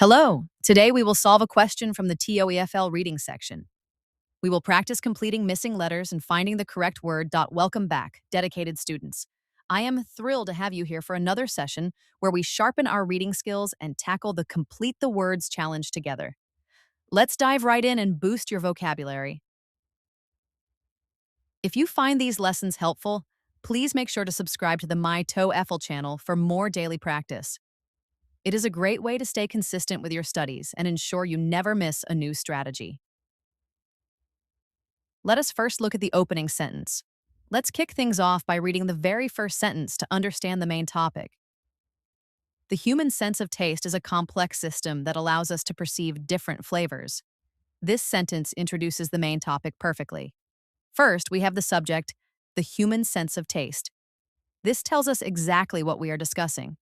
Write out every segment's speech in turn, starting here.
Hello! Today we will solve a question from the TOEFL reading section. We will practice completing missing letters and finding the correct word. Welcome back, dedicated students. I am thrilled to have you here for another session where we sharpen our reading skills and tackle the Complete the Words challenge together. Let's dive right in and boost your vocabulary. If you find these lessons helpful, please make sure to subscribe to the My TOEFL channel for more daily practice. It is a great way to stay consistent with your studies and ensure you never miss a new strategy. Let us first look at the opening sentence. Let's kick things off by reading the very first sentence to understand the main topic. The human sense of taste is a complex system that allows us to perceive different flavors. This sentence introduces the main topic perfectly. First, we have the subject, the human sense of taste. This tells us exactly what we are discussing.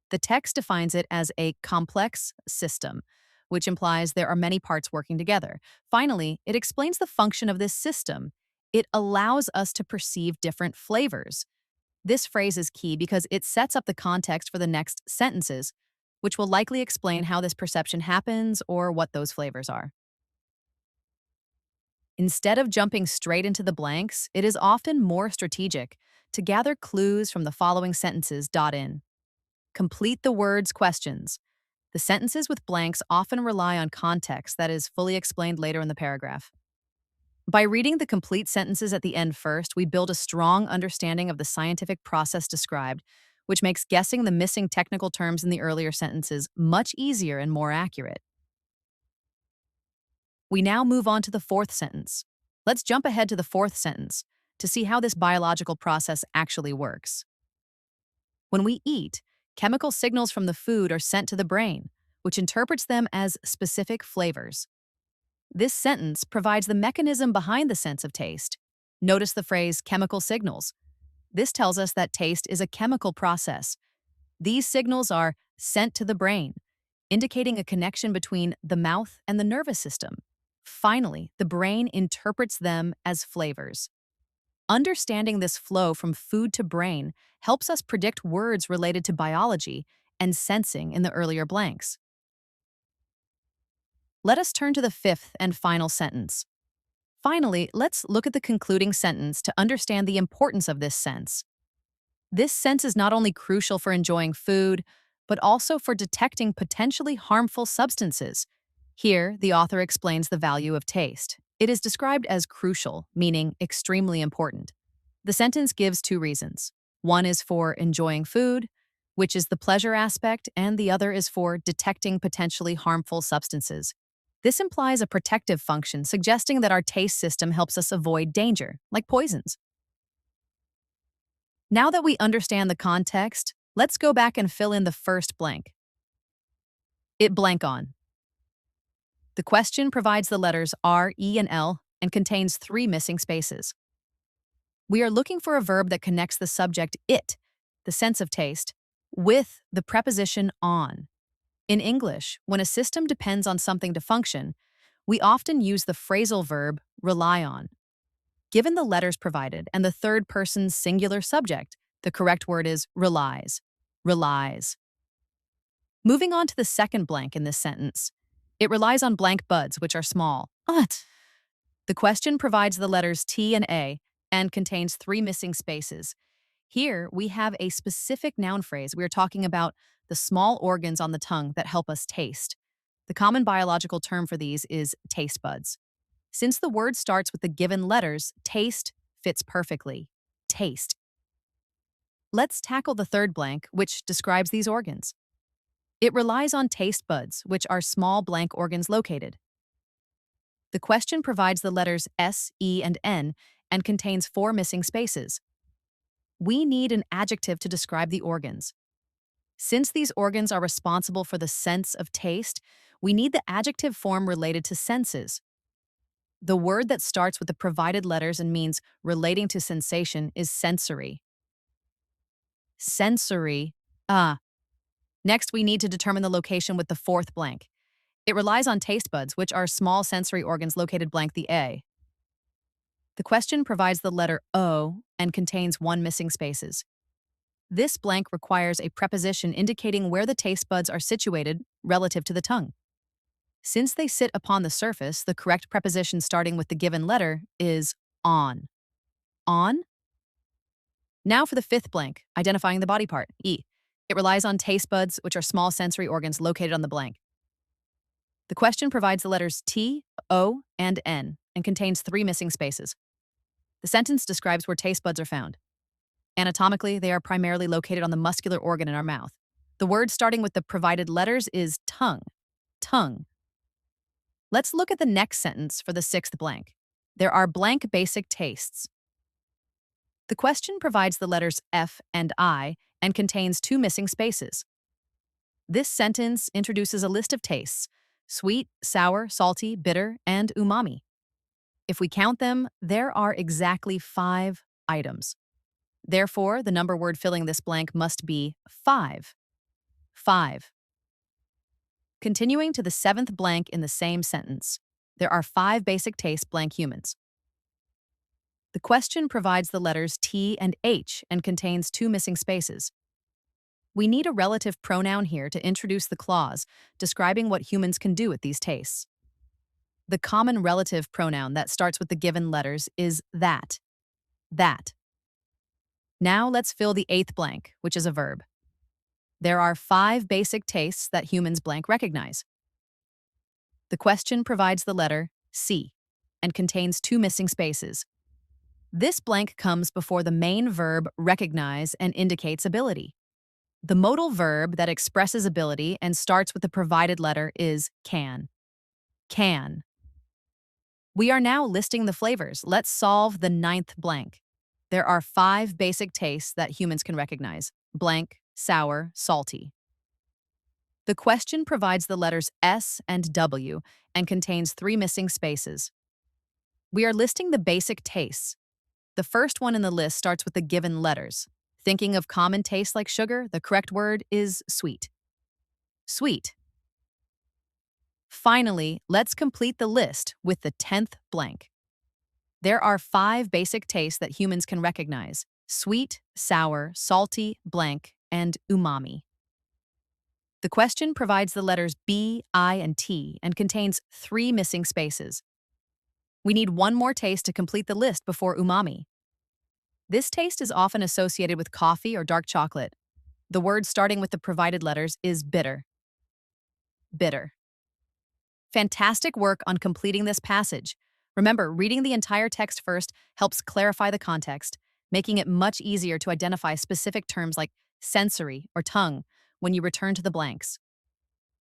The text defines it as a complex system, which implies there are many parts working together. Finally, it explains the function of this system. It allows us to perceive different flavors. This phrase is key because it sets up the context for the next sentences, which will likely explain how this perception happens or what those flavors are. Instead of jumping straight into the blanks, it is often more strategic to gather clues from the following sentences. In Complete the words questions. The sentences with blanks often rely on context that is fully explained later in the paragraph. By reading the complete sentences at the end first, we build a strong understanding of the scientific process described, which makes guessing the missing technical terms in the earlier sentences much easier and more accurate. We now move on to the fourth sentence. Let's jump ahead to the fourth sentence to see how this biological process actually works. When we eat, chemical signals from the food are sent to the brain, which interprets them as specific flavors. This sentence provides the mechanism behind the sense of taste. Notice the phrase chemical signals. This tells us that taste is a chemical process. These signals are sent to the brain, indicating a connection between the mouth and the nervous system. Finally, the brain interprets them as flavors. Understanding this flow from food to brain helps us predict words related to biology and sensing in the earlier blanks. Let us turn to the fifth and final sentence. Finally, let's look at the concluding sentence to understand the importance of this sense. This sense is not only crucial for enjoying food, but also for detecting potentially harmful substances. Here, the author explains the value of taste. It is described as crucial, meaning extremely important. The sentence gives two reasons. One is for enjoying food, which is the pleasure aspect, and the other is for detecting potentially harmful substances. This implies a protective function, suggesting that our taste system helps us avoid danger, like poisons. Now that we understand the context, let's go back and fill in the first blank. It blank on. The question provides the letters R, E, and L and contains 3 missing spaces. We are looking for a verb that connects the subject it, the sense of taste, with the preposition on. In English, when a system depends on something to function, we often use the phrasal verb rely on. Given the letters provided and the third person's singular subject, the correct word is relies. Relies. Moving on to the second blank in this sentence. It relies on blank buds, which are small. What? The question provides the letters T and A and contains 3 missing spaces. Here, we have a specific noun phrase. We are talking about the small organs on the tongue that help us taste. The common biological term for these is taste buds. Since the word starts with the given letters, taste fits perfectly. Taste. Let's tackle the third blank, which describes these organs. It relies on taste buds, which are small blank organs located. The question provides the letters S, E, and N and contains 4 missing spaces. We need an adjective to describe the organs. Since these organs are responsible for the sense of taste, we need the adjective form related to senses. The word that starts with the provided letters and means relating to sensation is sensory. Sensory. Next, we need to determine the location with the fourth blank. It relies on taste buds, which are small sensory organs located blank the A. The question provides the letter O and contains 1 missing spaces. This blank requires a preposition indicating where the taste buds are situated relative to the tongue. Since they sit upon the surface, the correct preposition starting with the given letter is on. On? Now for the fifth blank, identifying the body part, E. It relies on taste buds, which are small sensory organs located on the blank. The question provides the letters T, O, and N, and contains 3 missing spaces. The sentence describes where taste buds are found. Anatomically, they are primarily located on the muscular organ in our mouth. The word starting with the provided letters is tongue. Tongue. Let's look at the next sentence for the sixth blank. There are blank basic tastes. The question provides the letters F and I and contains 2 missing spaces. This sentence introduces a list of tastes: sweet, sour, salty, bitter, and umami. If we count them, there are exactly 5 items. Therefore, the number word filling this blank must be 5. 5. Continuing to the 7th blank in the same sentence, there are 5 basic tastes blank humans. The question provides the letters T and H and contains 2 missing spaces. We need a relative pronoun here to introduce the clause describing what humans can do with these tastes. The common relative pronoun that starts with the given letters is that. That. Now let's fill the 8th blank, which is a verb. There are 5 basic tastes that humans blank recognize. The question provides the letter C and contains 2 missing spaces. This blank comes before the main verb recognize and indicates ability. The modal verb that expresses ability and starts with the provided letter is can. Can. We are now listing the flavors. Let's solve the 9th blank. There are 5 basic tastes that humans can recognize: blank, sour, salty. The question provides the letters S and W and contains 3 missing spaces. We are listing the basic tastes. The first one in the list starts with the given letters. Thinking of common tastes like sugar, the correct word is sweet. Sweet. Finally, let's complete the list with the 10th blank. There are 5 basic tastes that humans can recognize: sweet, sour, salty, blank, and umami. The question provides the letters B, I, and T and contains 3 missing spaces. We need one more taste to complete the list before umami. This taste is often associated with coffee or dark chocolate. The word starting with the provided letters is bitter. Bitter. Fantastic work on completing this passage. Remember, reading the entire text first helps clarify the context, making it much easier to identify specific terms like sensory or tongue when you return to the blanks.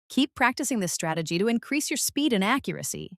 Keep practicing this strategy to increase your speed and accuracy.